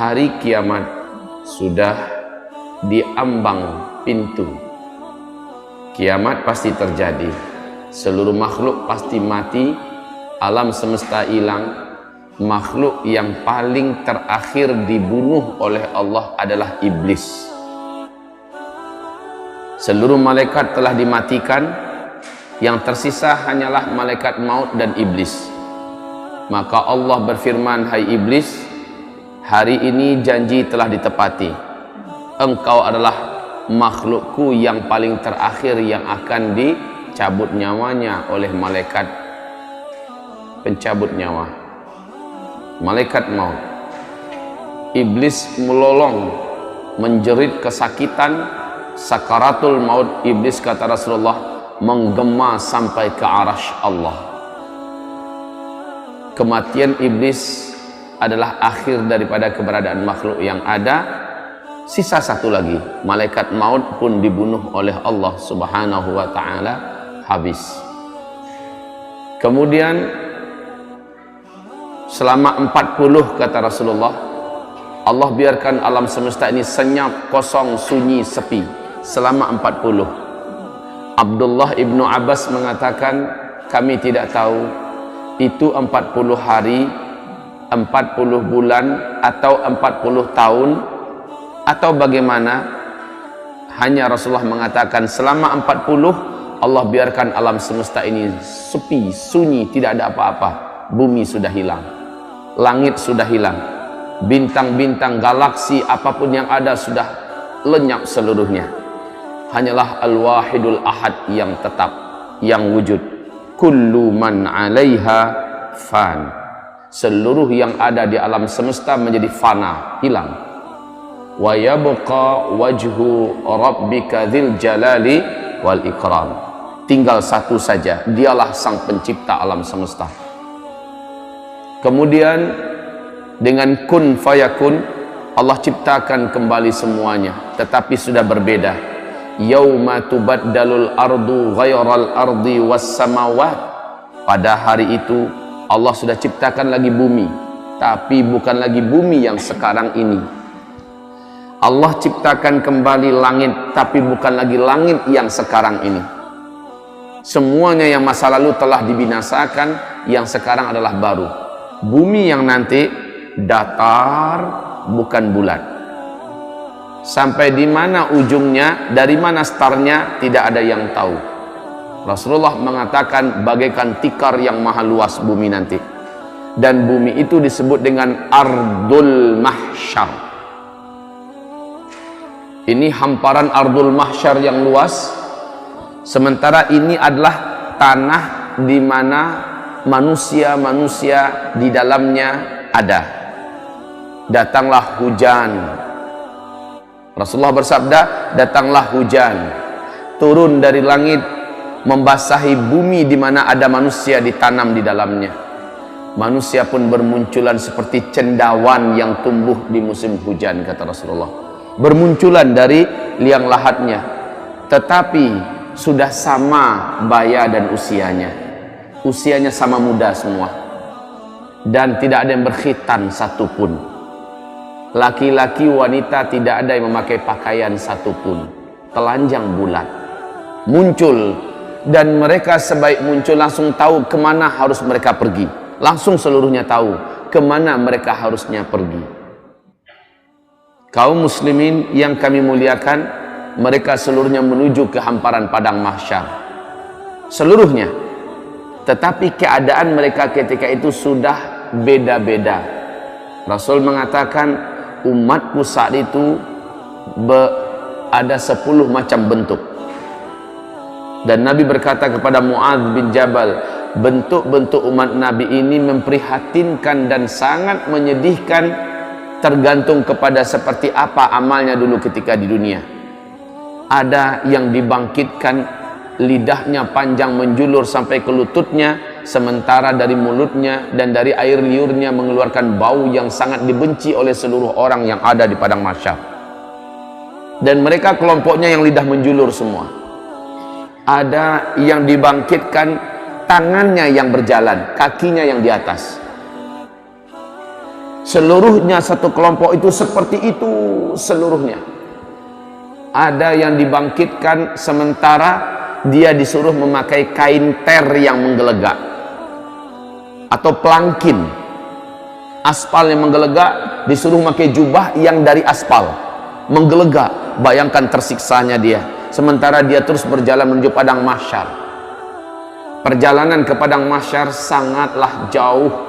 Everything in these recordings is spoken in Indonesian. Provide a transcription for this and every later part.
hari kiamat sudah diambang pintu. Kiamat pasti terjadi, seluruh makhluk pasti mati, alam semesta hilang. Makhluk yang paling terakhir dibunuh oleh Allah adalah iblis. Seluruh malaikat telah dimatikan, yang tersisa hanyalah malaikat maut dan iblis. Maka Allah berfirman, hai iblis, hari ini janji telah ditepati. Engkau adalah makhlukku yang paling terakhir yang akan dicabut nyawanya oleh malaikat pencabut nyawa, malaikat maut. Iblis melolong, menjerit kesakitan, sakaratul maut. Iblis, kata Rasulullah, menggema sampai ke arasy Allah. Kematian iblis adalah akhir daripada keberadaan makhluk yang ada. Sisa satu lagi, malaikat maut pun dibunuh oleh Allah Subhanahu wa ta'ala, habis. Kemudian selama 40, kata Rasulullah, Allah biarkan alam semesta ini senyap, kosong, sunyi, sepi selama 40. Abdullah ibnu Abbas mengatakan, kami tidak tahu itu 40 hari, 40 bulan, atau 40 tahun, atau bagaimana. Hanya Rasulullah mengatakan selama 40 Allah biarkan alam semesta ini sepi, sunyi, tidak ada apa-apa. Bumi sudah hilang, langit sudah hilang, bintang-bintang, galaksi, apapun yang ada sudah lenyap seluruhnya. Hanyalah Al-Wahidul Ahad yang tetap, yang wujud. Kullu man 'alaiha fan. Seluruh yang ada di alam semesta menjadi fana, hilang. Wa yabqa wajhu rabbika dzil jalali wal ikram. Tinggal satu saja, dialah sang pencipta alam semesta. Kemudian dengan kun fayakun Allah ciptakan kembali semuanya, tetapi sudah berbeda. Yauma tubaddalul ardu ghairal ardi was samawat. Pada hari itu Allah sudah ciptakan lagi bumi, tapi bukan lagi bumi yang sekarang ini. Allah ciptakan kembali langit, tapi bukan lagi langit yang sekarang ini. Semuanya yang masa lalu telah dibinasakan, yang sekarang adalah baru. Bumi yang nanti datar, bukan bulat. Sampai di mana ujungnya, dari mana startnya, tidak ada yang tahu. Rasulullah mengatakan bagaikan tikar yang maha luas bumi nanti. Dan bumi itu disebut dengan Ardul Mahsyar. Ini hamparan Ardul Mahsyar yang luas. Sementara ini adalah tanah di mana manusia-manusia di dalamnya ada. Datanglah hujan. Rasulullah bersabda, datanglah hujan, turun dari langit, membasahi bumi di mana ada manusia ditanam di dalamnya. Manusia pun bermunculan seperti cendawan yang tumbuh di musim hujan, kata Rasulullah. Bermunculan dari liang lahatnya, tetapi sudah sama baya dan usianya. Usianya sama muda semua, dan tidak ada yang berkhitan satupun. Laki-laki, wanita, tidak ada yang memakai pakaian satupun. Telanjang bulat muncul, dan mereka sebaik muncul langsung tahu kemana harus mereka pergi. Langsung seluruhnya tahu kemana mereka harusnya pergi. Kaum muslimin yang kami muliakan, mereka seluruhnya menuju ke hamparan padang mahsyar, seluruhnya. Tetapi keadaan mereka ketika itu sudah beda-beda. Rasul mengatakan umatku saat itu ada 10 macam bentuk. Dan Nabi berkata kepada Muadz bin Jabal, bentuk-bentuk umat Nabi ini memprihatinkan dan sangat menyedihkan, tergantung kepada seperti apa amalnya dulu ketika di dunia. Ada yang dibangkitkan lidahnya panjang menjulur sampai ke lututnya, sementara dari mulutnya dan dari air liurnya mengeluarkan bau yang sangat dibenci oleh seluruh orang yang ada di padang mahsyar. Dan mereka kelompoknya yang lidah menjulur semua. Ada yang dibangkitkan tangannya yang berjalan, kakinya yang di atas. Seluruhnya satu kelompok itu seperti itu seluruhnya. Ada yang dibangkitkan sementara dia disuruh memakai kain ter yang menggelegak atau pelangkin. Aspal yang menggelegak disuruh memakai jubah yang dari aspal menggelegak. Bayangkan tersiksanya dia. Sementara dia terus berjalan menuju padang mahsyar. Perjalanan ke padang mahsyar sangatlah jauh.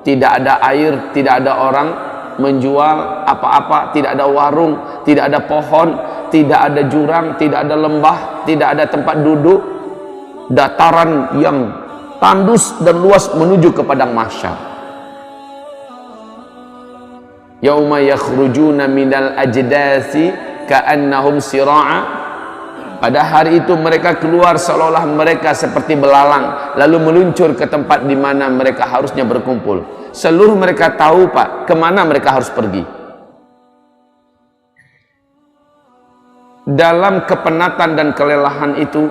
Tidak ada air, tidak ada orang menjual apa-apa, tidak ada warung, tidak ada pohon, tidak ada jurang, tidak ada lembah, tidak ada tempat duduk. Dataran yang tandus dan luas menuju ke padang mahsyar. Yauma yakhrujuna minal ajdasi ka'annahum sira'a. Pada hari itu mereka keluar seolah-olah mereka seperti belalang, lalu meluncur ke tempat di mana mereka harusnya berkumpul. Seluruh mereka tahu, Pak, kemana mereka harus pergi. Dalam kepenatan dan kelelahan itu,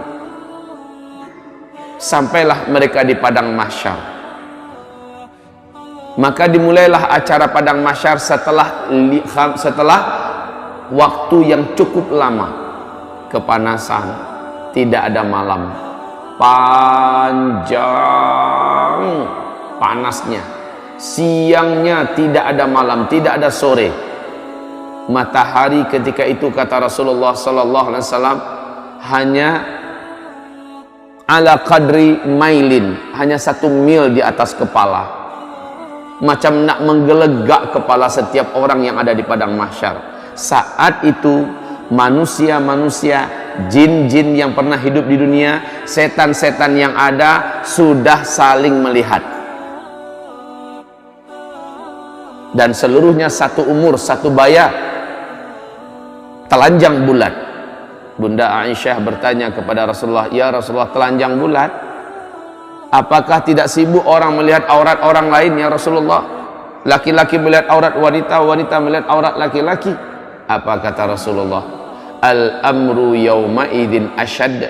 sampailah mereka di padang mahsyar. Maka dimulailah acara padang mahsyar setelah waktu yang cukup lama. Kepanasan, tidak ada malam, panjang panasnya, siangnya tidak ada malam, tidak ada sore. Matahari ketika itu, kata Rasulullah sallallahu alaihi wasallam, hanya ala qadri mailin, hanya 1 mil di atas kepala, macam nak menggelegak kepala setiap orang yang ada di padang mahsyar. Saat itu manusia-manusia, jin-jin yang pernah hidup di dunia, setan-setan yang ada sudah saling melihat, dan seluruhnya satu umur, satu baya, telanjang bulat. Bunda Aisyah bertanya kepada Rasulullah, ya Rasulullah, telanjang bulat, apakah tidak sibuk orang melihat aurat orang lain ya Rasulullah? Laki-laki melihat aurat wanita, wanita melihat aurat laki-laki. Apa kata Rasulullah? Al-amru yawma idzin ashad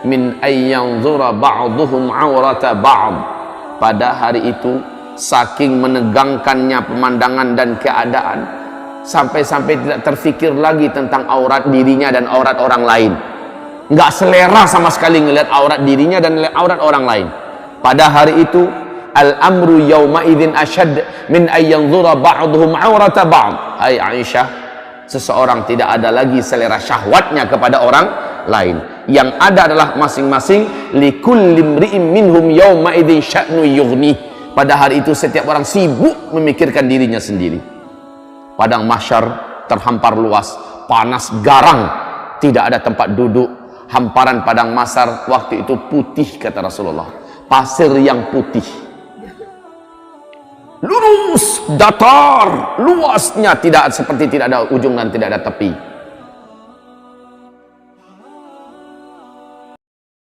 min ayyanzura ba'duhum aurata ba'd. Pada hari itu saking menegangkannya pemandangan dan keadaan, sampai-sampai tidak terfikir lagi tentang aurat dirinya dan aurat orang lain. Nggak selera sama sekali ngelihat aurat dirinya dan aurat orang lain. Pada hari itu al-amru yawma idzin ashad min ayyanzura ba'duhum aurata ba'd. Hai Aisyah, seseorang tidak ada lagi selera syahwatnya kepada orang lain. Yang ada adalah masing-masing likulli imri'in minhum yawma idzin sya'nu yughni. Pada hari itu setiap orang sibuk memikirkan dirinya sendiri. Padang mahsyar terhampar luas, panas garang, tidak ada tempat duduk. Hamparan padang mahsyar waktu itu putih, kata Rasulullah, pasir yang putih, lurus, datar, luasnya tidak seperti tidak ada ujung dan tidak ada tepi.